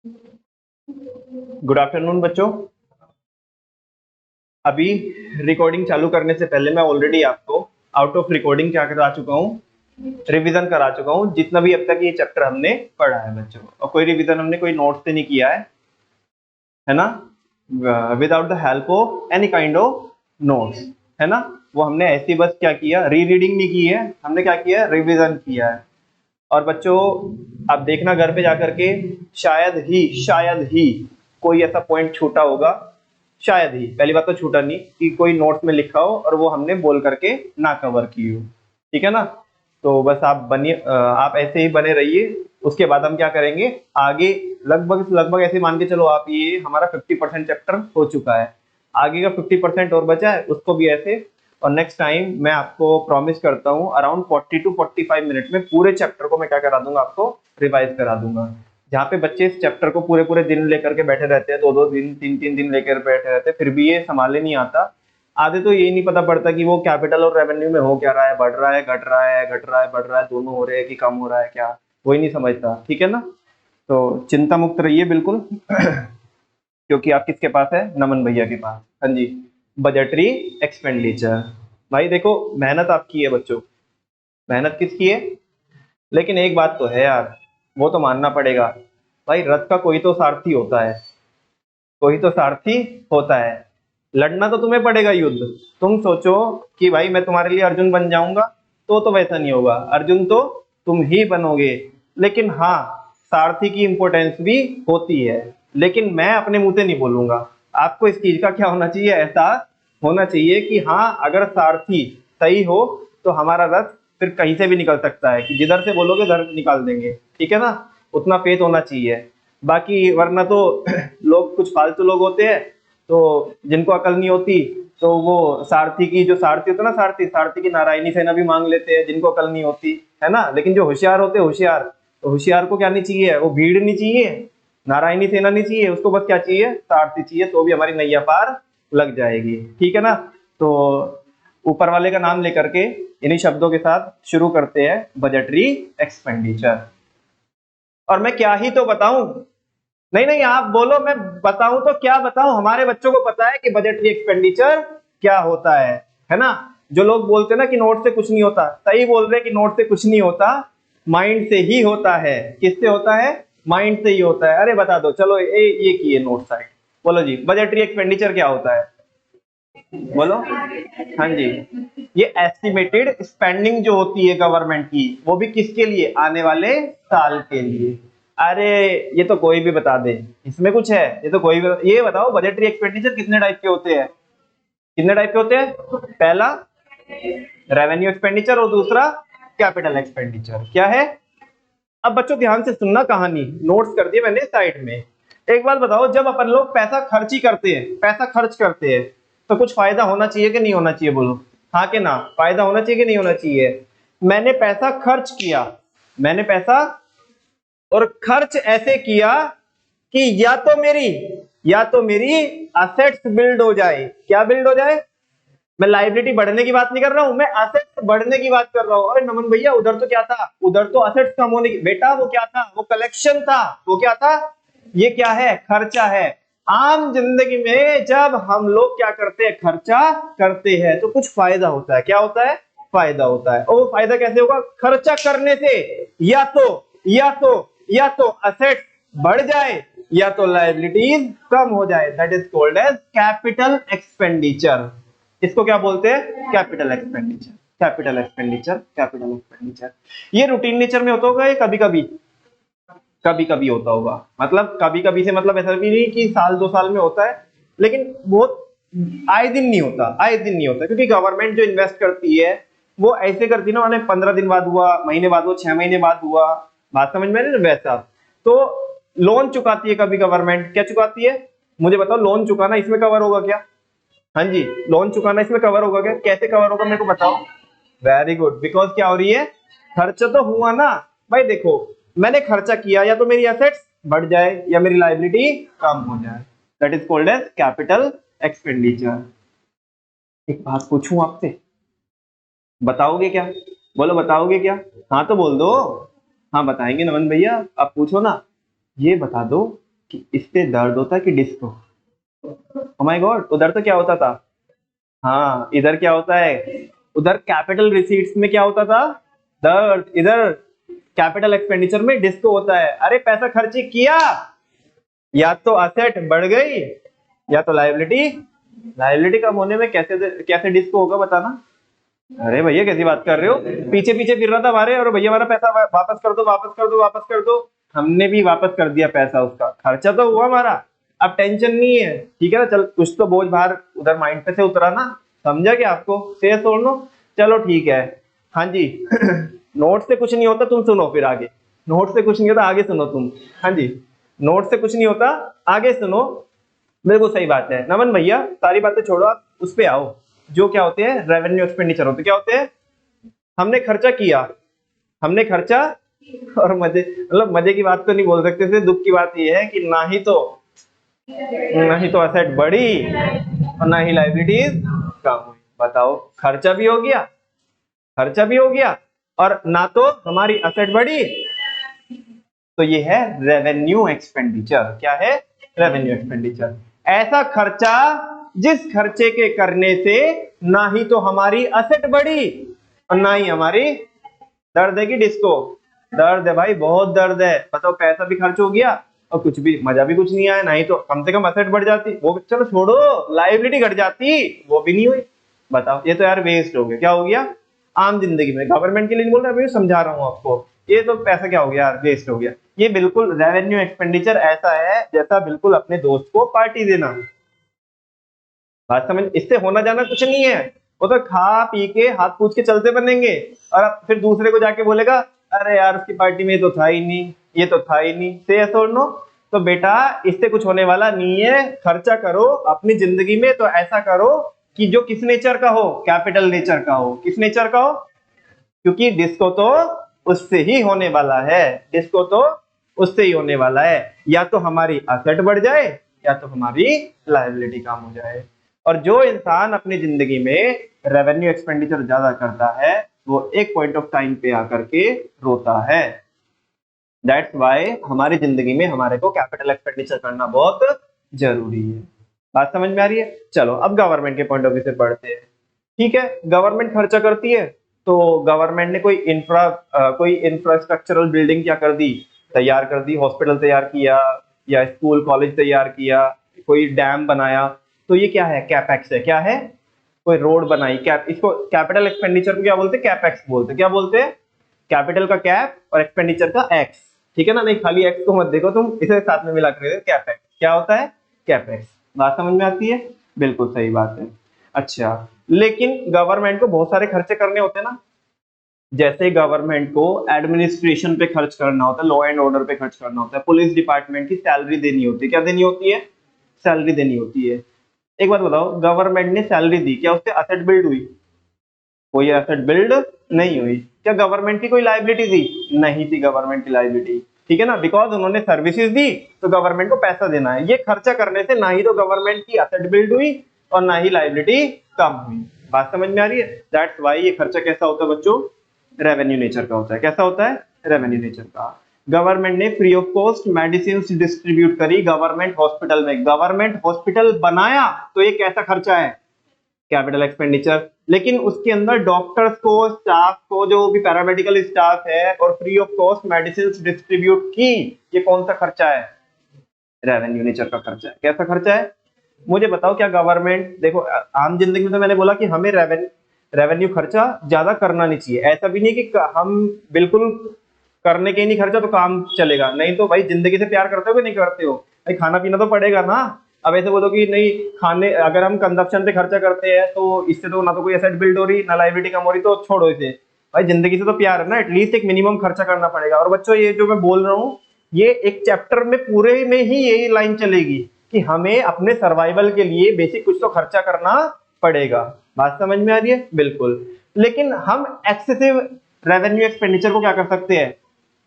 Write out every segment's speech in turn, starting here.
Good afternoon बच्चों। अभी recording चालू करने से पहले मैं ऑलरेडी आपको आउट ऑफ रिकॉर्डिंग क्या करा चुका हूँ, रिवीजन करा चुका हूँ जितना भी अब तक ये चैप्टर हमने पढ़ा है बच्चों। और कोई रिवीजन हमने कोई नोट से नहीं किया है ना, without the help of any kind of notes, है ना। वो हमने ऐसी बस क्या किया, री रीडिंग नहीं की है, हमने क्या किया, रिवीजन किया है। और बच्चों आप देखना घर पे जाकर के, शायद ही कोई ऐसा पॉइंट छूटा होगा, शायद ही, पहली बात तो छूटा नहीं कि कोई नोट्स में लिखा हो और वो हमने बोल करके ना कवर की हो, ठीक है ना। तो बस आप बनिए, आप ऐसे ही बने रहिए। उसके बाद हम क्या करेंगे आगे, लगभग ऐसे मान के चलो आप, ये हमारा 50% चैप्टर हो चुका है, आगे का 50% और बचा है, उसको भी ऐसे। और नेक्स्ट टाइम मैं आपको प्रॉमिस करता हूँ अराउंड 40 टू 45 मिनट में पूरे चैप्टर को मैं क्या करा दूंगा, आपको रिवाइज करा दूंगा। जहाँ पे बच्चे इस चैप्टर को पूरे पूरे दिन लेकर के बैठे रहते हैं, 2-2 दिन 3-3 दिन लेकर बैठे रहते हैं, फिर भी ये संभाले नहीं आता। आधे तो यही नहीं पता पड़ता कि वो कैपिटल और रेवेन्यू में हो क्या रहा है, बढ़ रहा है, घट रहा है, घट रहा है, बढ़ रहा है, दोनों हो रहे हैं कि कम हो रहा है, क्या वही नहीं समझता, ठीक है ना। तो चिंता मुक्त रहिए बिल्कुल क्योंकि आप किसके पास है, नमन भैया के पास। हाँ जी, बजटरी एक्सपेंडिचर। भाई देखो मेहनत आपकी है बच्चों, मेहनत किसकी है, लेकिन एक बात तो है यार, वो तो मानना पड़ेगा भाई, रथ का कोई तो सारथी होता है, कोई तो सारथी होता है। लड़ना तो तुम्हें पड़ेगा युद्ध। तुम सोचो कि भाई मैं तुम्हारे लिए अर्जुन बन जाऊंगा, तो वैसा नहीं होगा, अर्जुन तो तुम ही बनोगे। लेकिन हाँ, सारथी की इंपॉर्टेंस भी होती है, लेकिन मैं अपने मुंह से नहीं बोलूंगा। आपको इस चीज का क्या होना चाहिए, एहसास होना चाहिए कि हाँ, अगर सारथी सही हो तो हमारा रथ फिर कहीं से भी निकल सकता है, कि जिधर से बोलोगे उधर निकाल देंगे, ठीक है ना। उतना फेथ होना चाहिए। बाकी वरना तो लोग कुछ फालतू लोग होते हैं, तो जिनको अकल नहीं होती, तो वो सारथी की, जो सारथी होता है ना, सारथी की नारायणी सेना भी मांग लेते हैं, जिनको अकल नहीं होती, है ना। लेकिन जो होशियार होते हैं, होशियार, तो होशियार को क्या नहीं चाहिए, वो भीड़ नहीं चाहिए, नारायणी सेना नहीं चाहिए, उसको बस क्या चाहिए, सारथी चाहिए, तो भी हमारी नैया पार लग जाएगी, ठीक है ना। तो ऊपर वाले का नाम लेकर के इन्हीं शब्दों के साथ शुरू करते हैं, बजटरी एक्सपेंडिचर। और मैं क्या ही तो बताऊं, नहीं नहीं आप बोलो, मैं बताऊं तो क्या बताऊं, हमारे बच्चों को पता है कि बजटरी एक्सपेंडिचर क्या होता है ना। जो लोग बोलते हैं ना कि नोट से कुछ नहीं होता, सही बोल रहे हैं कि नोट से कुछ नहीं होता, माइंड से ही होता है। किससे होता है, माइंड से ही होता है। अरे बता दो, चलो ये किए नोट साइड, बोलो जी बजटरी एक्सपेंडिचर क्या होता है, बोलो। हाँ जी, ये एस्टिमेटेड स्पेंडिंग जो होती है गवर्नमेंट की, वो भी किसके लिए, आने वाले साल के लिए। अरे ये तो कोई भी बता दे, इसमें कुछ है, ये तो कोई भी। ये बताओ बजटरी एक्सपेंडिचर कितने टाइप के होते हैं, कितने टाइप के होते हैं। पहला रेवेन्यू एक्सपेंडिचर और दूसरा कैपिटल एक्सपेंडिचर। क्या है, अब बच्चों ध्यान से सुनना कहानी, नोट्स कर दिए मैंने साइड में। एक बात बताओ, जब अपन लोग पैसा खर्च ही करते हैं, पैसा खर्च करते हैं, तो कुछ फायदा होना चाहिए कि नहीं होना चाहिए, बोलो हाँ कि ना, फायदा होना चाहिए कि नहीं होना चाहिए। मैंने पैसा खर्च किया, मैंने पैसा और खर्च ऐसे किया कि या तो मेरी असेट्स बिल्ड हो जाए। क्या बिल्ड हो जाए, मैं लाइबिलिटी बढ़ने की बात नहीं कर रहा हूं, मैं असेट्स बढ़ने की बात कर रहा हूं। अरे नमन भैया उधर तो क्या था, उधर तो असेट्स कम होने की, बेटा वो क्या था, वो कलेक्शन था, वो क्या था, ये क्या है, खर्चा है। आम जिंदगी में जब हम लोग क्या करते हैं, खर्चा करते हैं, तो कुछ फायदा होता है। क्या होता है, फायदा होता है। और वो फायदा कैसे होगा, खर्चा करने से या तो या तो या तो असेट्स बढ़ जाए या तो लायबिलिटीज कम हो जाए। That is called as capital expenditure. इसको क्या बोलते हैं, capital expenditure, capital expenditure, capital expenditure. ये रूटीन नेचर में होता होगा, ये कभी कभी, कभी कभी होता होगा, मतलब कभी कभी से मतलब ऐसा भी नहीं कि साल 2 साल में होता है, लेकिन बहुत आए दिन नहीं होता, आए दिन नहीं होता, क्योंकि गवर्नमेंट जो इन्वेस्ट करती है वो ऐसे करती है ना, उन्हें 15 दिन बाद हुआ, महीने बाद हुआ, 6 महीने बाद हुआ, बात समझ में नहीं वैसा। तो लोन चुकाती है कभी गवर्नमेंट, क्या चुकाती है, मुझे बताओ, लोन चुकाना इसमें कवर होगा क्या, हाँ जी, लोन चुकाना इसमें कवर होगा क्या, कैसे कवर होगा मेरे को बताओ। वेरी गुड, बिकॉज क्या हो रही है, खर्चा तो हुआ ना। भाई देखो, मैंने खर्चा किया, या तो मेरी एसेट्स बढ़ जाए या मेरी लायबिलिटी कम हो जाए। That is called as capital expenditure. एक बात पूछूं आपसे, बताओगे क्या, बोलो बताओगे क्या, हाँ तो बोल दो, हाँ बताएंगे नमन भैया, आप पूछो ना। ये बता दो कि इससे दर्द होता है कि डिस्को? ओह माय गॉड, उधर तो क्या होता था? हाँ, इधर क्या होता है? उधर कैपिटल रिसीट्स में क्या होता था? दर्द। इधर कैपिटल एक्सपेंडिचर में डिस्को होता है। अरे पैसा खर्च किया, या तो असेट बढ़ गई या तो लायबिलिटी। लायबिलिटी कम होने में कैसे कैसे डिस्को होगा बताना? अरे भैया कैसी बात कर रहे हो? पीछे पीछे फिर रहा था हमारे, और भैया हमारा पैसा वापस कर दो, वापस कर दो, वापस कर दो। हमने भी वापस कर दिया पैसा, उसका खर्चा तो हुआ हमारा। अब टेंशन नहीं है, ठीक है ना? चल कुछ तो बोझ बाहर उधर माइंड पे से उतरा ना, समझा क्या आपको? से छोड़ लो, चलो ठीक है। हाँ जी। नोट से कुछ नहीं होता, तुम सुनो फिर आगे। नोट से कुछ नहीं होता, आगे सुनो तुम। हाँ जी, नोट से कुछ नहीं होता, आगे सुनो। बिल्कुल सही बात है नमन भैया, सारी बातें छोड़ो, आप उस पे आओ। जो क्या होते हैं? रेवेन्यू एक्सपेंडिचर होते क्या होते हैं? हमने खर्चा किया, हमने खर्चा, और मजे, मतलब मजे की बात तो नहीं बोल सकते थे, दुख की बात ये है कि ना ही तो असेट बढ़ी और ना ही लायबिलिटीज कम हुई। बताओ, खर्चा भी हो गया, खर्चा भी हो गया, और ना तो हमारी असेट बढ़ी। तो ये है रेवेन्यू एक्सपेंडिचर। क्या है? Revenue expenditure. ऐसा खर्चा जिस खर्चे के करने से ना ही तो हमारी असेट बढ़ी और ना ही हमारी, दर्द है कि डिस्को? दर्द है भाई, बहुत दर्द है। बताओ, पैसा भी खर्च हो गया और कुछ भी मजा भी कुछ नहीं आया। नहीं तो कम से कम असेट बढ़ जाती, वो चलो छोड़ो, लायबिलिटी घट जाती, वो भी नहीं हुई। बताओ, ये तो यार वेस्ट हो गया। क्या हो गया? आम जिंदगी में, गवर्नमेंट के लिए नहीं बोल रहा, समझा रहा हूं आपको। ये तो पैसा क्या हो गया यार, वेस्ट हो गया। ये बिल्कुल रेवेन्यू एक्सपेंडिचर ऐसा है जैसा बिल्कुल अपने दोस्त को पार्टी देना। बात समझ? इससे होना जाना कुछ नहीं है। वो तो खा पी के हाथ पूछ के चलते बनेंगे, और अब फिर दूसरे को जाके बोलेगा अरे यार उसकी पार्टी में ये तो था ही नहीं, ये तो था ही नहीं। से ऐसा नो, तो बेटा इससे कुछ होने वाला नहीं है। खर्चा करो अपनी जिंदगी में, तो ऐसा करो कि जो किस नेचर का हो? कैपिटल नेचर का हो। किस नेचर का हो? क्योंकि डिस्को तो उससे ही होने वाला है, डिस्को तो उससे ही होने वाला है। या तो हमारी असेट बढ़ जाए या तो हमारी लायबिलिटी कम हो जाए। और जो इंसान अपनी जिंदगी में रेवेन्यू एक्सपेंडिचर ज्यादा करता है, वो एक पॉइंट ऑफ टाइम पे आकर के रोता है। दैट्स वाई हमारी जिंदगी में हमारे को कैपिटल एक्सपेंडिचर करना बहुत जरूरी है। बात समझ में आ रही है? चलो अब गवर्नमेंट के पॉइंट ऑफ व्यू से पढ़ते हैं। ठीक है, गवर्नमेंट खर्चा करती है, तो गवर्नमेंट ने कोई इंफ्रास्ट्रक्चरल बिल्डिंग क्या कर दी? तैयार कर दी। हॉस्पिटल तैयार किया, या स्कूल कॉलेज तैयार किया, कोई डैम बनाया, तो ये क्या है? कैपेक्स है। क्या है? कोई रोड बनाई, कैप, इसको कैपिटल एक्सपेंडिचर को क्या बोलते हैं? कैपेक्स बोलते हैं। क्या बोलते हैं? कैपिटल का कैप और एक्सपेंडिचर का एक्स। ठीक है ना? नहीं, खाली एक्स को मत देखो तुम, इसे साथ में मिला कर कैपेक्स। क्या होता है? कैपेक्स। बात समझ में आती है? बिल्कुल सही बात है। अच्छा, लेकिन गवर्नमेंट को बहुत सारे खर्चे करने होते हैं ना। जैसे गवर्नमेंट को एडमिनिस्ट्रेशन पे खर्च करना होता है, लॉ एंड ऑर्डर पे खर्च करना होता है, पुलिस डिपार्टमेंट की सैलरी देनी होती है। क्या देनी होती है? सैलरी देनी होती है। एक बात बताओ, गवर्नमेंट ने सैलरी दी, क्या उससे असेट बिल्ड हुई? कोई एसेट बिल्ड नहीं हुई। क्या गवर्नमेंट की कोई लायबिलिटी थी? नहीं थी गवर्नमेंट की लायबिलिटी। ठीक है ना? बिकॉज उन्होंने सर्विसेज दी, तो गवर्नमेंट को पैसा देना है। ये खर्चा करने से ना ही तो गवर्नमेंट की असेट बिल्ड हुई और ना ही लायबिलिटी कम हुई। बात समझ में आ रही है? दैट्स वाई ये खर्चा कैसा होता है बच्चों? रेवेन्यू नेचर का होता है। कैसा होता है? रेवेन्यू नेचर का। गवर्नमेंट ने free of cost medicine distribute करी गवर्नमेंट हॉस्पिटल में। गवर्नमेंट हॉस्पिटल बनाया, तो ये कैसा खर्चा है? Capital expenditure. लेकिन उसके अंदर डॉक्टर्स को, स्टाफ को, जो भी पैरामेडिकल स्टाफ है, और free of cost medicine distribute की, ये कौन सा खर्चा है? रेवेन्यू नेचर का खर्चा है। कैसा खर्चा है? मुझे बताओ, क्या गवर्नमेंट, देखो आम जिंदगी में तो मैंने बोला कि हमें रेवेन्यू खर्चा ज्यादा करना नहीं चाहिए। ऐसा भी नहीं कि हम बिल्कुल करने के नहीं खर्चा तो काम चलेगा, नहीं तो भाई जिंदगी से प्यार करते हो कि नहीं करते हो? भाई खाना पीना तो पड़ेगा ना। अब ऐसे बोलो कि नहीं, खाने, अगर हम कंजप्शन पे खर्चा करते हैं तो इससे तो ना तो कोई एसेट बिल्ड हो रही, ना लायबिलिटी कम हो रही, तो छोड़ो इसे। भाई जिंदगी से तो प्यार है ना, एटलीस्ट एक मिनिमम खर्चा करना पड़ेगा। और बच्चों, ये जो मैं बोल रहा हूँ, ये एक चैप्टर में पूरे में ही यही लाइन चलेगी कि हमें अपने सर्वाइवल के लिए बेसिक कुछ तो खर्चा करना पड़ेगा। बात समझ में आ रही है? बिल्कुल। लेकिन हम एक्सेसिव रेवेन्यू एक्सपेंडिचर को क्या कर सकते हैं?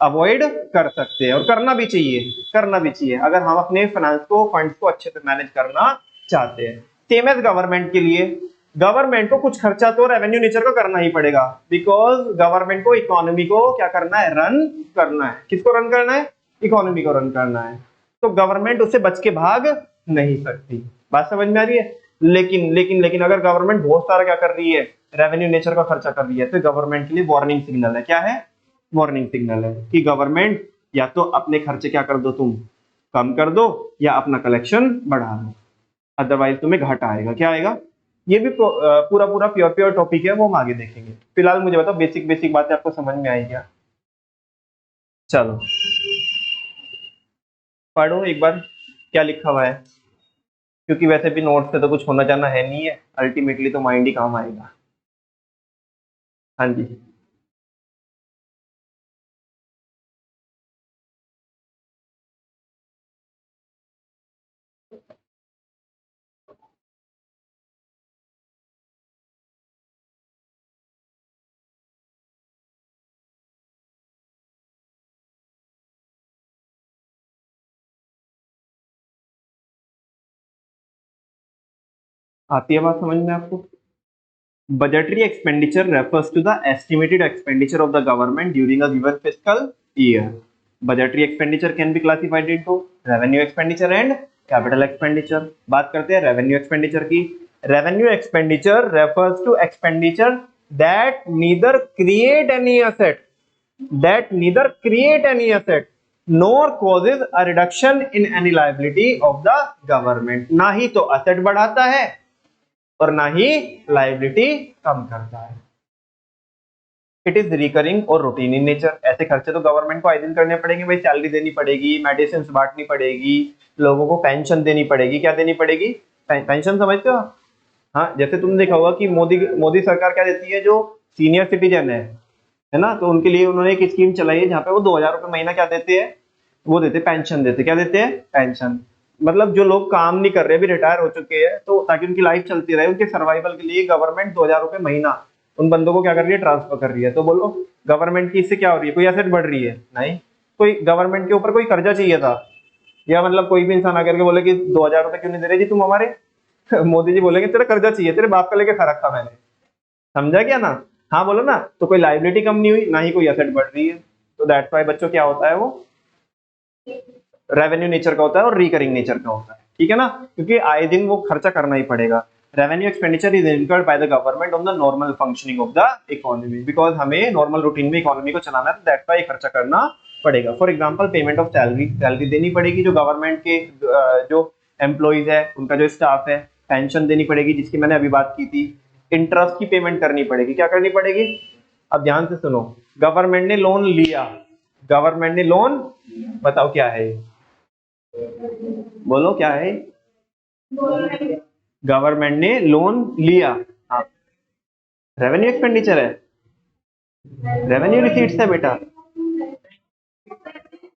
अवॉइड कर सकते हैं, और करना भी चाहिए, करना भी चाहिए, अगर हम अपने फाइनेंस को, फंड्स को अच्छे से मैनेज करना चाहते हैं। सेम एज गवर्नमेंट के लिए, गवर्नमेंट को कुछ खर्चा तो रेवेन्यू नेचर का करना ही पड़ेगा, बिकॉज गवर्नमेंट को इकोनॉमी को क्या करना है? रन करना है। किसको रन करना है? इकोनॉमी को रन करना है। तो गवर्नमेंट उससे बच के भाग नहीं सकती। बात समझ में आ रही है? लेकिन अगर गवर्नमेंट बहुत सारा क्या कर रही है, रेवेन्यू नेचर का खर्चा कर रही है, तो गवर्नमेंट के लिए वार्निंग सिग्नल है। क्या है? वार्निंग सिग्नल है कि गवर्नमेंट या तो अपने खर्चे क्या कर दो, तुम कम कर दो, या अपना कलेक्शन बढ़ा दो, अदरवाइज तुम्हें घाटा आएगा। क्या आएगा? ये भी पूरा पूरा प्योर टॉपिक है, वो हम आगे देखेंगे। फिलहाल मुझे बताओ बेसिक बेसिक बातें आपको समझ में आई क्या? चलो पढ़ो एक बार क्या लिखा हुआ है, क्योंकि वैसे भी नोट्स से तो कुछ होना जाना है नहीं है, अल्टीमेटली तो माइंड ही काम आएगा। हाँ जी, आती है बात समझ में आपको? Budgetary expenditure refers to the estimated expenditure of the government during a given fiscal year. Budgetary expenditure can be classified into revenue expenditure and capital expenditure. बात करते हैं revenue expenditure की। Revenue expenditure refers to expenditure that neither create any asset nor causes a reduction in any liability of the government। ना ही तो asset बढ़ाता है और ना ही लाइबिलिटी कम करता है। इट इज रिकरिंग और रूटीन इन नेचर। ऐसे खर्चे तो गवर्नमेंट को आए दिन करने पड़ेंगे भाई, सैलरी देनी पड़ेगी, मेडिसिन बांटनी पड़ेगी, लोगों को पेंशन देनी पड़ेगी। क्या देनी पड़ेगी? पेंशन समझते हो? हाँ, जैसे तुमने देखा होगा कि मोदी मोदी सरकार क्या देती है, जो सीनियर सिटीजन है ना, तो उनके लिए उन्होंने एक स्कीम चलाई है जहाँ पे वो 2,000 रुपये महीना क्या देते हैं, वो देते पेंशन देते। क्या देते हैं? पेंशन। मतलब जो लोग काम नहीं कर रहे, अभी रिटायर हो चुके हैं, तो ताकि उनकी लाइफ चलती रहे, उनके सर्वाइवल के लिए गवर्नमेंट 2,000 रुपये महीना उन बंदों को क्या कर रही है, ट्रांसफर कर रही है। तो बोलो गवर्नमेंट की इससे क्या हो रही है? कोई एसेट बढ़ रही है? नहीं। कोई गवर्नमेंट के ऊपर कोई कर्जा चाहिए था, या मतलब कोई भी इंसान आकर के बोले कि 2,000 रुपये क्यों नहीं दे रहे जी तुम हमारे मोदी जी बोलेंगे तेरा कर्जा चाहिए, तेरे बाप का लेके खा रखा मैंने। समझा क्या ना? हाँ बोलो ना। तो कोई लाइबिलिटी कम नहीं हुई, ना ही कोई एसेट बढ़ रही है। तो दैट्स व्हाई बच्चों क्या होता है, वो रेवेन्यू नेचर का होता है और रिकरिंग नेचर का होता है। ठीक है ना? क्योंकि आए दिन वो खर्चा करना ही पड़ेगा। Revenue expenditure is incurred by the government on the normal functioning of the economy, because हमें नॉर्मल रूटीन में इकोनॉमी को चलाना है, तो दैट्स व्हाई खर्चा करना पड़ेगा। For example payment of salary, salary देनी पड़ेगी जो गवर्नमेंट के जो एम्प्लॉइज है, उनका जो स्टाफ है। पेंशन देनी पड़ेगी जिसकी मैंने अभी बात की थी। इंटरेस्ट की पेमेंट करनी पड़ेगी। क्या करनी पड़ेगी? अब ध्यान से सुनो। गवर्नमेंट ने लोन लिया, गवर्नमेंट ने लोन, बताओ क्या है, बोलो क्या है? गवर्नमेंट ने लोन लिया, हाँ, रेवेन्यू एक्सपेंडिचर है, रेवेन्यू रिसीट्स है बेटा,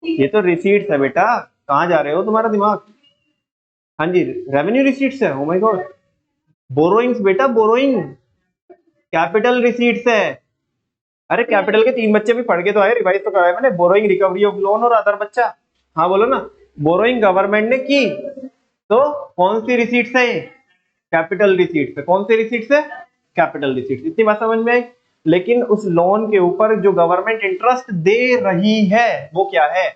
ये तो रिसीट्स है बेटा। कहाँ जा रहे हो, तुम्हारा दिमाग? हाँ जी, रेवेन्यू रिसीट्स है। ओ माय गॉड, बोरोइंग्स बेटा, बोरोइंग। कैपिटल रिसीट्स है। अरे कैपिटल के 3 बच्चे भी पढ़ के तो आए, रिवाइज तो कराया मैंने। बोरोइंग, रिकवरी ऑफ लोन और अदर बच्चा। हाँ बोलो ना। बोरोइंग गवर्नमेंट ने की, तो कौन सी रिसीट्स है? कैपिटल रिसीट्स है। कौन सी रिसीट्स है? Capital receipts. इतनी बात समझ में आई? लेकिन उस लोन के ऊपर जो गवर्नमेंट इंटरेस्ट दे रही है वो क्या है?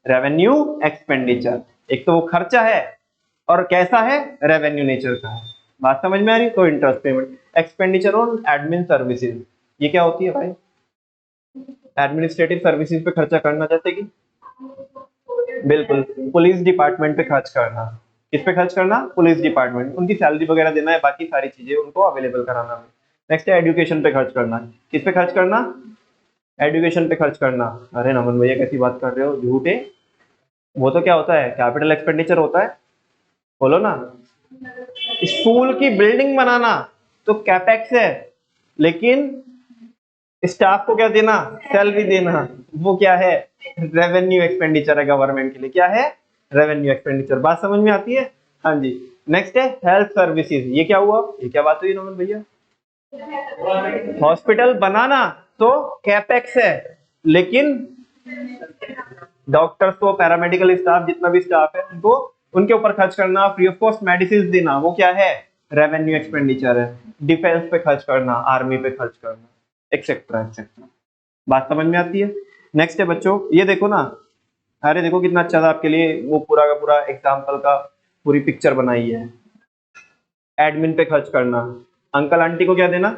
Revenue expenditure. एक तो वो खर्चा है, और कैसा है? रेवेन्यू नेचर का है। बात समझ में आ रही? तो interest payment, expenditure on admin services, ये क्या होती है भाई? एडमिनिस्ट्रेटिव सर्विसेज पे खर्चा करना, जैसे कि बिल्कुल पुलिस डिपार्टमेंट पे खर्च करना। किस पे खर्च करना? पुलिस डिपार्टमेंट, उनकी सैलरी वगैरह देना है, बाकी सारी चीजें उनको अवेलेबल कराना। नेक्स्ट है एजुकेशन पे खर्च करना। किस पे खर्च करना? एजुकेशन पे खर्च करना। अरे नमन भैया कैसी बात कर रहे हो, झूठे। वो तो क्या होता है? कैपिटल एक्सपेंडिचर होता है। बोलो ना। स्कूल की बिल्डिंग बनाना तो कैपेक्स है, लेकिन स्टाफ को क्या देना? सैलरी देना, वो क्या है? रेवेन्यू एक्सपेंडिचर है गवर्नमेंट के लिए। क्या है? Revenue expenditure. बात समझ में आती है? हाँ जी। नेक्स्ट है हेल्थ सर्विसेज। ये क्या हुआ? ये क्या बात हुई नमन भैया? हॉस्पिटल बनाना तो कैपेक्स है, लेकिन डॉक्टर्स को, पैरामेडिकल स्टाफ, जितना भी स्टाफ है उनको, उनके ऊपर खर्च करना, फ्री ऑफ कॉस्ट मेडिसिन देना, वो क्या है? रेवेन्यू एक्सपेंडिचर है। डिफेंस पे खर्च करना, आर्मी पे खर्च करना, एक्सेट्रा एक्सेट्रा। बात समझ में आती है? नेक्स्ट है बच्चों, ये देखो ना, अरे देखो कितना अच्छा था आपके लिए, वो पूरा का पूरा एग्जाम्पल का पूरी पिक्चर बनाई है। एडमिन पे खर्च करना, अंकल आंटी को क्या देना,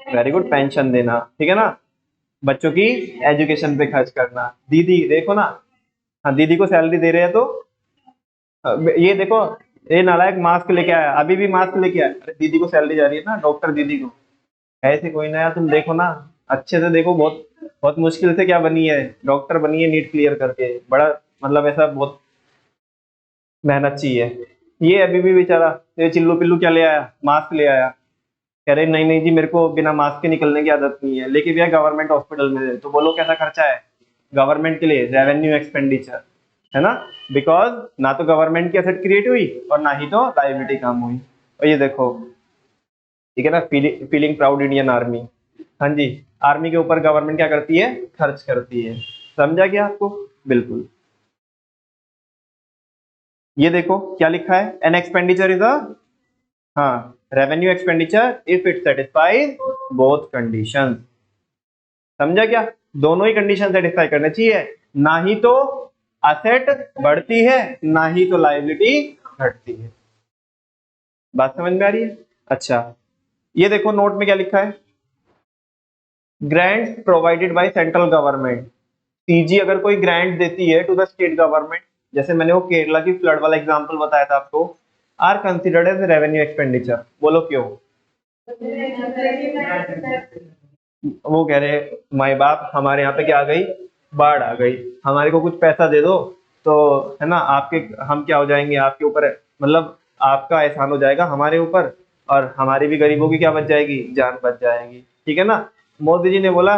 वेरी गुड, पेंशन देना, ठीक है ना। बच्चों की एजुकेशन पे खर्च करना, दीदी देखो ना, हाँ दीदी को सैलरी दे रहे हैं तो ये देखो, ये नालायक मास्क लेके आया, अभी भी मास्क लेके आया, अरे दीदी को सैलरी जा रही है ना, डॉक्टर दीदी को। ऐसे कोई ना यार, तुम देखो ना, अच्छे से देखो, बहुत बहुत मुश्किल से क्या बनी है, डॉक्टर बनी है नीट क्लियर करके, बड़ा मतलब ऐसा बहुत मेहनत चाहिए। ये अभी भी बेचारा, ये चिल्लू पिल्लू क्या ले आया, मास्क ले आया, कह रहे नहीं नहीं जी मेरे को बिना मास्क के निकलने की आदत नहीं है, लेकिन भैया गवर्नमेंट हॉस्पिटल में है, तो बोलो कैसा खर्चा है गवर्नमेंट के लिए, रेवेन्यू एक्सपेंडिचर, है ना। बिकॉज ना तो गवर्नमेंट की एसेट क्रिएट हुई और ना ही तो लाइबिलिटी कम हुई। और ये देखो, ठीक है ना, फीलिंग प्राउड इंडियन आर्मी, हाँ जी, आर्मी के ऊपर गवर्नमेंट क्या करती है, खर्च करती है। समझा क्या आपको, बिल्कुल। ये देखो क्या लिखा है, एन एक्सपेंडिचर इज अ, हाँ, revenue expenditure if it satisfies both condition. समझा क्या, दोनों ही कंडीशन सेटिस्फाई करना चाहिए, ना ही तो असेट बढ़ती है ना ही तो लाइबिलिटी घटती है। बात समझ में आ रही है। अच्छा, ये देखो नोट में क्या लिखा है, grants provided by central government, CG अगर कोई ग्रांट देती है टू द स्टेट गवर्नमेंट, जैसे मैंने वो केरला की फ्लड वाला एग्जांपल बताया था आपको, are considered as revenue expenditure. बोलो क्यों, वो कह रहे माई बाप हमारे यहाँ पे क्या आ गई, बाढ़ आ गई, हमारे को कुछ पैसा दे दो, तो है ना आपके, हम क्या हो जाएंगे आपके ऊपर, मतलब आपका एहसान हो जाएगा हमारे ऊपर, और हमारी भी गरीबों की क्या बच जाएगी, जान बच जाएगी, ठीक है ना। मोदी जी ने बोला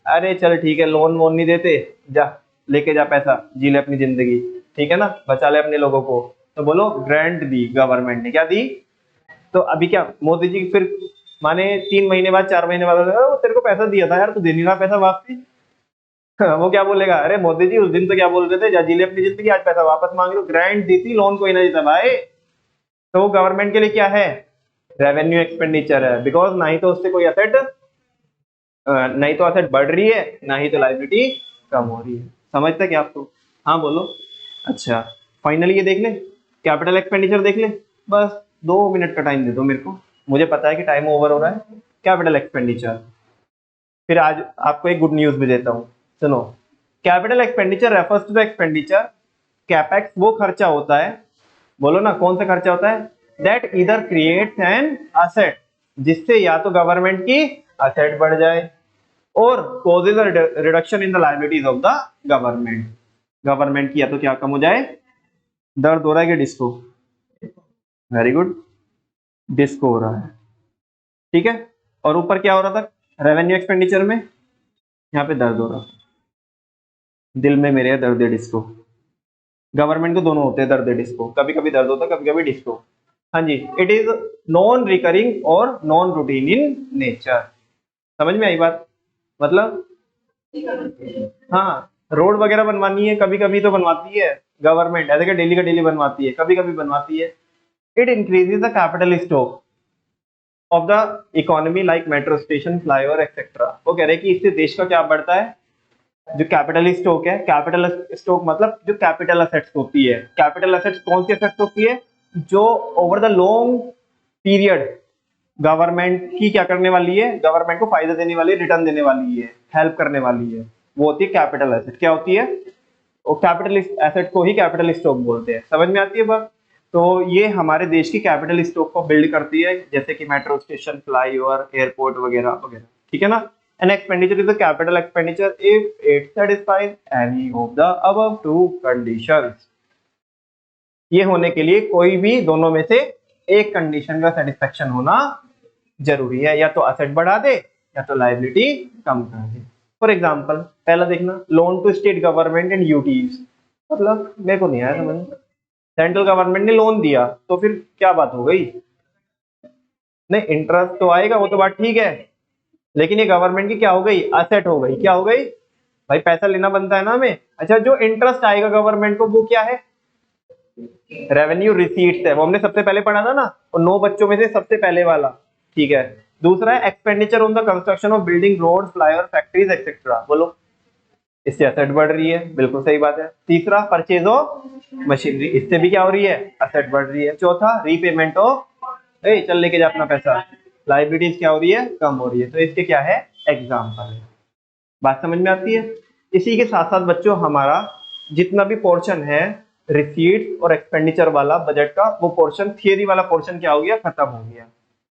अरे चल ठीक है, लोन वोन नहीं देते, जा लेके जा पैसा, जी ले अपनी जिंदगी, ठीक है ना, बचा ले अपने लोगों को। तो बोलो ग्रांट दी गवर्नमेंट ने, क्या दी, तो अभी क्या मोदी जी फिर माने 3 महीने बाद 4 महीने बाद वो तेरे को पैसा दिया था यार, तू दे नहीं रहा पैसा वापसी। वो क्या बोलेगा, अरे मोदी जी उस दिन तो क्या बोल रहे थे, जा जी ले अपनी जिंदगी, आज पैसा वापस मांग रहे हो, ग्रांट दी थी, लोन कोई ना देता भाई। तो वो गवर्नमेंट के लिए क्या है, रेवेन्यू एक्सपेंडिचर है, बिकॉज ना ही तो उससे कोई असेट, नहीं तो असेट बढ़ रही है ना ही तो लाइबिलिटी कम हो रही है। समझते क्या आपको, हाँ बोलो। अच्छा, फाइनली ये देख ले, कैपिटल एक्सपेंडिचर देख ले, बस 2 मिनट का टाइम दे दो मेरे को, मुझे पता है कि टाइम ओवर हो रहा है। कैपिटल एक्सपेंडिचर, फिर आज आपको एक गुड न्यूज भी देता हूँ, सुनो। Capital expenditure refers to the expenditure, capex वो खर्चा होता है, बोलो ना कौन सा खर्चा होता है, दैट इधर क्रिएट्स एन असेट, जिससे या तो गवर्नमेंट की असेट बढ़ जाए और causes reduction in the liabilities of the government, government की या तो क्या कम हो जाए, दर्द हो रहा है कि डिस्को, वेरी गुड, डिस्को हो रहा है, ठीक है। और ऊपर क्या हो रहा था, रेवेन्यू एक्सपेंडिचर में, यहाँ पे दर्द हो रहा था, दिल में मेरे दर्द है डिस्को। गवर्नमेंट को दोनों होते हैं दर्द है डिस्को, कभी कभी दर्द होता है कभी कभी डिस्को। हाँ जी, इट इज नॉन रिकरिंग और नॉन रूटीन इन नेचर। समझ में आई बात, मतलब हाँ, रोड वगैरह बनवानी है कभी कभी तो बनवाती है गवर्नमेंट, ऐसे कि डेली का डेली बनवाती है, कभी कभी बनवाती है। It increases the capital stock of the economy like metro station, flyover etcetera. वो कह रहे हैं कि इससे देश का क्या बढ़ता है, जो कैपिटल स्टॉक है, कैपिटल स्टॉक मतलब जो कैपिटल असेट्स होती है, कैपिटल असेट्स कौन सी असेट्स होती है, जो over the long period government की क्या करने वाली है, गवर्नमेंट को फायदा देने वाली है, रिटर्न देने वाली है, हेल्प करने वाली है, वो होती है कैपिटल एसेट। क्या होती है, वो कैपिटल एसेट को ही कैपिटल स्टॉक बोलते हैं। समझ में आती है बात, तो ये हमारे देश की कैपिटल स्टॉक को बिल्ड करती है, जैसे कि मेट्रो स्टेशन, फ्लाईओवर, एयरपोर्ट वगैरह वगैरह, ठीक है ना। An expenditure is a capital expenditure if it satisfies any of the above two conditions. ये होने के लिए कोई भी दोनों में से एक कंडीशन का सेटिस्फेक्शन होना जरूरी है, या तो असेट बढ़ा दे या तो लायबिलिटी कम कर दे। फॉर एग्जांपल पहला देखना, loan to state government and UTs, मतलब मेरे को नहीं आया समझ, सेंट्रल गवर्नमेंट ने लोन दिया तो फिर क्या बात हो गई, नहीं इंटरेस्ट तो आएगा, वो तो बात ठीक है, लेकिन ये गवर्नमेंट की क्या हो गई, असेट हो गई, क्या हो गई भाई, पैसा लेना बनता है ना हमें। अच्छा, जो इंटरेस्ट आएगा गवर्नमेंट को वो क्या है, रेवेन्यू रिसीट्स है, वो हमने सबसे पहले पढ़ा था ना, और 9 बच्चों में से सबसे पहले वाला, ठीक है। दूसरा है expenditure on the construction of building, road, flyover, factories etcetera. बोलो इससे असेट बढ़ रही है, बिल्कुल सही बात है। तीसरा परचेज ऑफ मशीनरी, इससे भी क्या हो रही है, असेट बढ़ रही है। चौथा रीपेमेंट ऑफ, चल लेके जा अपना पैसा, लाइबिलिटीज क्या हो रही है, कम हो रही है। तो इसके क्या है, एग्जाम्पल है। बात समझ में आती है। इसी के साथ साथ बच्चों हमारा जितना भी पोर्शन है रिसीट्स और एक्सपेंडिचर वाला बजट का, वो पोर्शन थियरी वाला पोर्शन क्या हो गया, खत्म हो गया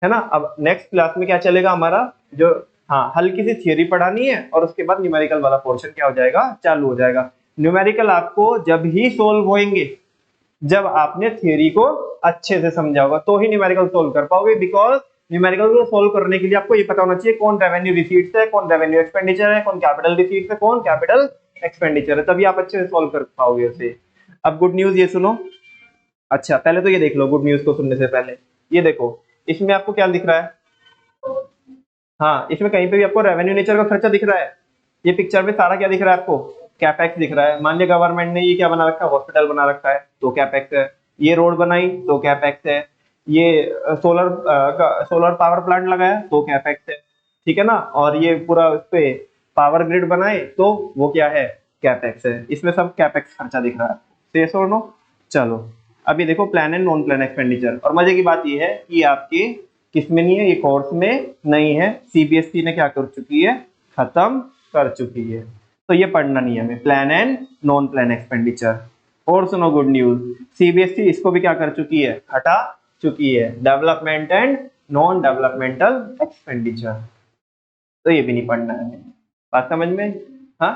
है ना। अब नेक्स्ट क्लास में क्या चलेगा हमारा, जो हाँ हल्की सी थियरी पढ़ानी है और उसके बाद न्यूमेरिकल वाला पोर्शन क्या हो जाएगा, चालू हो जाएगा। न्यूमेरिकल आपको जब ही सोल्व होंगे जब आपने थियरी को अच्छे से समझा होगा, तो ही न्यूमेरिकल सोल्व कर पाओगे। बिकॉज न्यूमेरिकल को सोल्व करने के लिए आपको ये पता होना चाहिए कौन रेवेन्यू रिसीट्स है, कौन रेवेन्यू एक्सपेंडिचर है, कौन कैपिटल रिसीट्स है, कौन कैपिटल एक्सपेंडिचर है, तभी आप अच्छे से सोल्व कर पाओगे उसे। अब गुड न्यूज ये सुनो। अच्छा पहले तो ये देख लो, गुड न्यूज को सुनने से पहले ये देखो, इसमें आपको क्या दिख रहा है, हाँ इसमें कहीं पे भी आपको रेवेन्यू नेचर का खर्चा दिख रहा है। ये पिक्चर में सारा क्या दिख रहा है आपको, कैपेक्स दिख रहा है। मान लिया गवर्नमेंट ने ये क्या बना रखा है, हॉस्पिटल बना रखा है, तो कैपेक्स है। ये रोड बनाई तो कैपेक्स है। ये सोलर पावर प्लांट लगाया तो कैपेक्स है, ठीक है ना। और ये पूरा उस पे पावर ग्रिड बनाए तो वो क्या है, कैपेक्स है। इसमें सब कैपेक्स खर्चा दिख रहा है, यस और नो। चलो अभी देखो plan and non plan expenditure. और मजे की बात ये है कि आपके किसमें नहीं है, ये कोर्स में नहीं है, सीबीएसई ने क्या कर चुकी है, खत्म कर चुकी है। तो ये पढ़ना नहीं है हमें, plan and non plan expenditure. और सुनो गुड न्यूज, सीबीएसई इसको भी क्या कर चुकी है, हटा चुकी है, development and non developmental expenditure. तो ये भी नहीं पढ़ना है हमें, बात समझ में। हाँ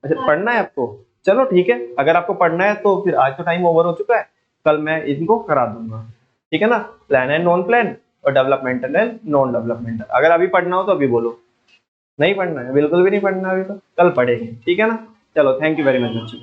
अच्छा पढ़ना है आपको, चलो ठीक है। अगर आपको पढ़ना है तो फिर आज तो टाइम ओवर हो चुका है, कल मैं इनको करा दूंगा, ठीक है ना। प्लान एंड नॉन प्लान और डेवलपमेंटल एंड नॉन डेवलपमेंटल। अगर अभी पढ़ना हो तो अभी बोलो, नहीं पढ़ना है, बिल्कुल भी नहीं पढ़ना अभी तो कल पढ़ेंगे, ठीक है ना। चलो थैंक यू वेरी मच बच्चों।